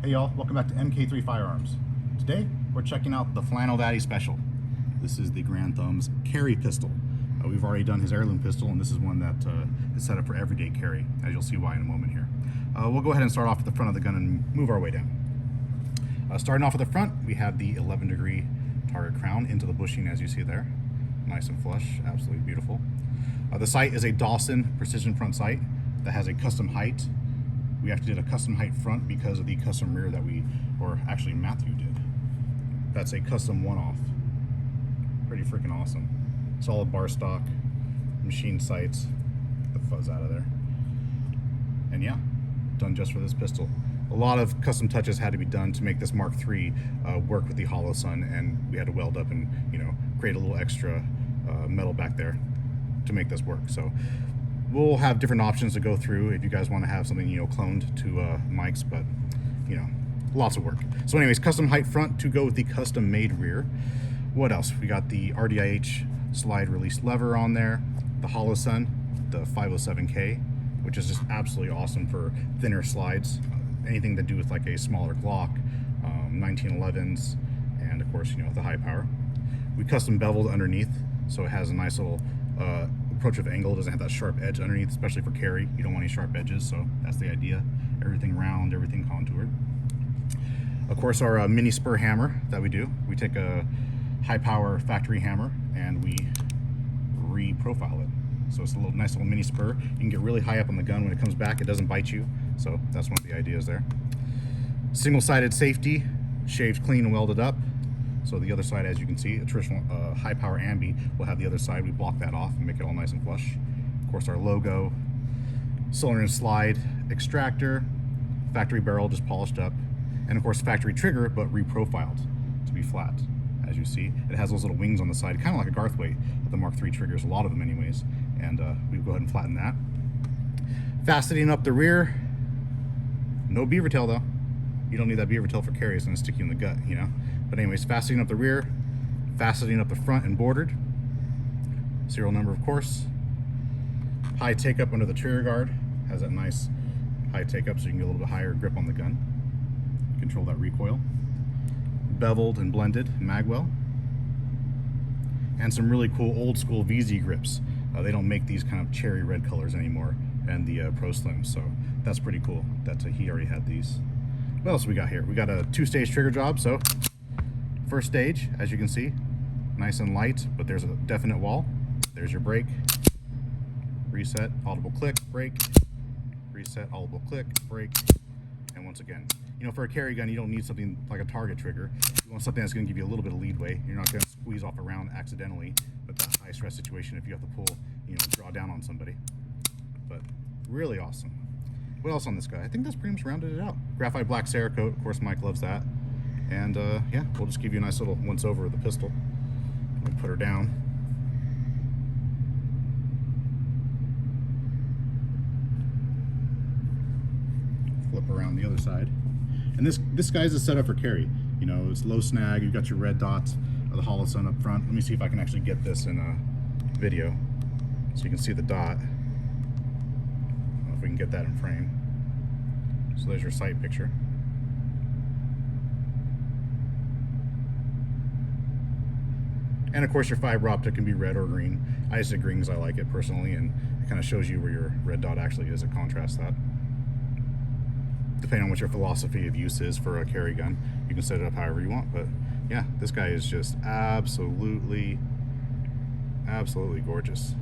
Hey y'all, welcome back to MK3 Firearms. Today, we're checking out the Flannel Daddy Special. This is the Grand Thumb's carry pistol. We've already done his heirloom pistol, and this is one that is set up for everyday carry, as you'll see why in a moment here. We'll go ahead and start off at the front of the gun and move our way down. Starting off at the front, we have the 11-degree target crown into the bushing, as you see there. Nice and flush, absolutely beautiful. The sight is a Dawson precision front sight that has a custom height. We actually did a custom height front because of the custom rear that actually Matthew did. That's a custom one-off. Pretty freaking awesome. Solid bar stock, machine sights, the fuzz out of there. And yeah, done just for this pistol. A lot of custom touches had to be done to make this Mark III work with the hollow sun, and we had to weld up and create a little extra metal back there to make this work. So we'll have different options to go through if you guys want to have something cloned to Mike's, but lots of work. So anyways, custom height front to go with the custom made rear. What else? We got the RDIH slide release lever on there, the hollow sun, the 507K, which is just absolutely awesome for thinner slides, anything to do with like a smaller Glock, 1911s, and of course the high power. We custom beveled underneath, so it has a nice little approach of angle. It doesn't have that sharp edge underneath, especially for carry. You don't want any sharp edges, so that's the idea. Everything round, everything contoured. Of course, our mini spur hammer that we do. We take a high power factory hammer and we re-profile it. So it's a nice little mini spur. You can get really high up on the gun. When it comes back, it doesn't bite you. So that's one of the ideas there. Single-sided safety, shaved clean and welded up. So the other side, as you can see, a traditional high power ambi will have the other side. We block that off and make it all nice and flush. Of course, our logo, cylinder and slide extractor, factory barrel just polished up, and of course factory trigger, but reprofiled to be flat. As you see, it has those little wings on the side, kind of like a Garthwaite with the Mark III triggers, a lot of them anyways. And we go ahead and flatten that. Faceting up the rear, no beaver tail though. You don't need that beaver tail for carry, it's gonna stick you in the gut, But anyways, faceting up the rear, faceting up the front and bordered. Serial number, of course. High take up under the trigger guard. Has that nice high take up so you can get a little bit higher grip on the gun. Control that recoil. Beveled and blended magwell. And some really cool old school VZ grips. They don't make these kind of cherry red colors anymore, and the Pro Slim, so that's pretty cool that he already had these. What else we got here? We got a 2-stage trigger job. So first stage, as you can see, nice and light, but there's a definite wall. There's your brake, reset, audible click, brake, reset, audible click, brake, and once again, for a carry gun, you don't need something like a target trigger. You want something that's going to give you a little bit of leadway. You're not going to squeeze off a round accidentally, but that high stress situation if you have to pull, draw down on somebody. But really awesome. What else on this guy? I think that's pretty much rounded it out. Graphite black Cerakote, of course Mike loves that. And yeah, we'll just give you a nice little once over of the pistol. We'll put her down. Flip around the other side. And this guy's a setup for carry. It's low snag, you've got your red dots of the hollow sun up front. Let me see if I can actually get this in a video so you can see the dot. I don't know if we can get that in frame. So there's your sight picture. And of course your fiber optic can be red or green. I just said green because I like it personally, and it kind of shows you where your red dot actually is. It contrasts that. Depending on what your philosophy of use is for a carry gun, you can set it up however you want. But yeah, this guy is just absolutely gorgeous.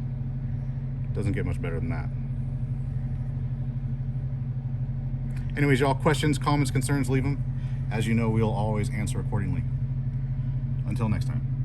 Doesn't get much better than that. Anyways, y'all, questions, comments, concerns, leave them. As you know, we'll always answer accordingly. Until next time.